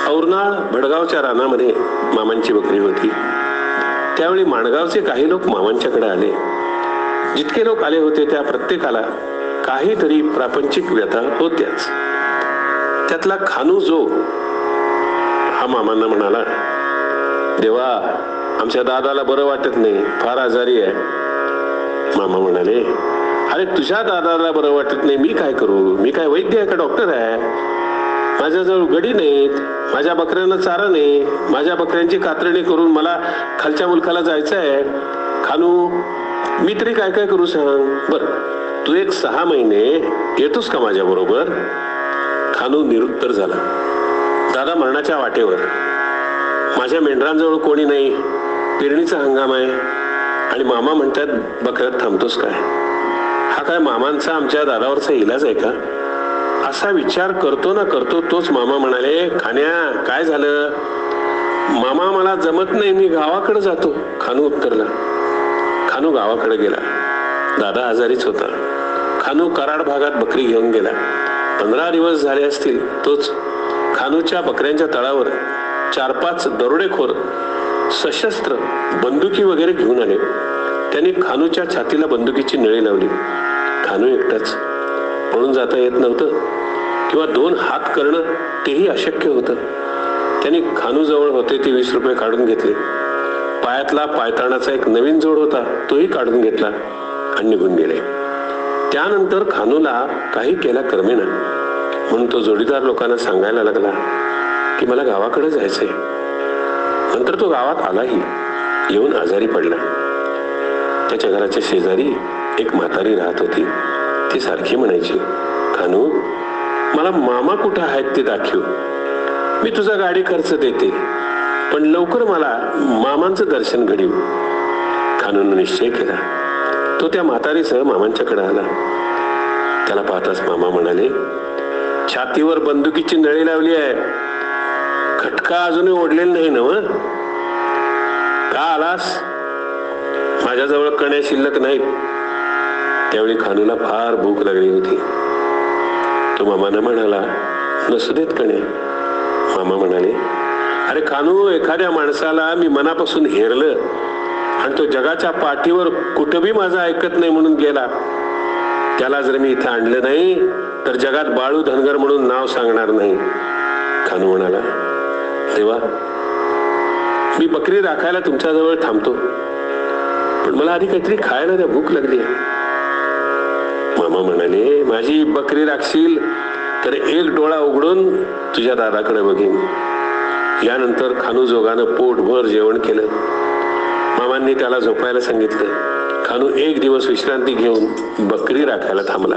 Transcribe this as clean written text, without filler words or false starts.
औरनाळ भडगावच्या रानामध्ये मामांची बकरी होती. त्यावेळी माणगावचे काही लोक मामांच्याकडे आले. जितके लोक आले होते त्या प्रत्येकाला काहीतरी प्रापंचिक व्यथा होत्याच. त्यातला खानू जो हा मामांना म्हणाला, देवा, आमच्या दादाला बरं वाटत नाही, फार आजारी आहे. मामा म्हणाले, अरे तुझ्या दादाला बरं वाटत नाही, मी काय करू? मी काय वैद्य आहे का डॉक्टर आहे? माझ्याजवळ गडी नाहीत, माझ्या बकऱ्यांना चारा नाही, माझ्या बकऱ्यांची कातरणी करून मला खालच्या मुलखाला जायचं आहे. खानू, मी तरी काय काय करू सांग? बर, तू एक 6 महिने येतोस का माझ्या बरोबर? खानू निरुत्तर झाला. दादा मरणाच्या वाटेवर, माझ्या मेंढरांजवळ कोणी नाही, पेरणीचा हंगाम आहे आणि मामा म्हणतात बकऱ्यात थांबतोस काय? हा काय मामांचा आमच्या दादावरचा इलाज आहे का? असा विचार करतो ना करतो तोच मामा म्हणाले, खान्या काय झालं? मामा मला जमत नाही, मी गावाकडे जातो. खानू उत्तरला. खानू गावाकडे गेला. दादा आजारीच होता. खानू कराड भागात बकरी घेऊन गेला. 15 दिवस झाले असतील. तोच खानूच्या बकऱ्यांच्या तळावर 4-5 दरोडेखोर सशस्त्र बंदुकी वगैरे घेऊन आले. त्यांनी खानूच्या छातीला बंदुकीची नळी लावली. खानू एकटाच, पळून जाता येत नव्हतं किंवा 2 हात करणं तेही अशक्य होतं. त्यांनी खानू जवळ होते ते 20 रुपये काढून घेतले. पायातला पायताणाचा एक नवीन जोड होता, तोही काढून घेतला आणि निघून गेले. त्यानंतर खानूला काही केला कर्मेना, म्हणून तो जोडीदार लोकांना सांगायला लागला की मला गावाकडे जायचंय. नंतर तो गावात आलाही, येऊन आजारी पडला. त्याच्या घराच्या शेजारी एक म्हातारी राहत होती. ती सारखी म्हणायची, खानू, मला मामा कुठे आहेत ते दाखव. मी तुझा गाडी खर्च देते, पण लवकर मला मामांचं दर्शन घडीव. खानूनं निश्चय केला. तो त्या म्हातारीसह मामांच्याकडे आला. त्याला पाहताच मामा म्हणाले, छातीवर बंदुकीची नळी लावली आहे, खटका अजूनही ओढलेला नाही ना? का आलास? माझ्याजवळ कण्या शिल्लक नाहीत. त्यावेळी खानूला फार भूक लागली होती. तो मामांना म्हणाला, नसू देत कण्या. मामा म्हणाले, अरे खानू, एखाद्या माणसाला मी मनापासून हेरलं आणि तो जगाच्या पाठीवर कुठंबी माझं ऐकत नाही म्हणून गेला, त्याला जर मी इथं आणलं नाही तर जगात बाळू धनगर म्हणून नाव सांगणार नाही. खानू म्हणाला, देवा, मी बकरी राखायला तुमच्याजवळ थांबतो, पण मला आधी काहीतरी खायला द्या, भूक लागली. मामा म्हणाले, माझी बकरी राखशील तर एक डोळा उघडून तुझ्या दादाकडे बघीन. यानंतर खानू जोगानं पोटभर जेवण केलं. मामांनी त्याला झोपायला सांगितलं. खानू एक दिवस विश्रांती घेऊन बकरी राखायला थांबला.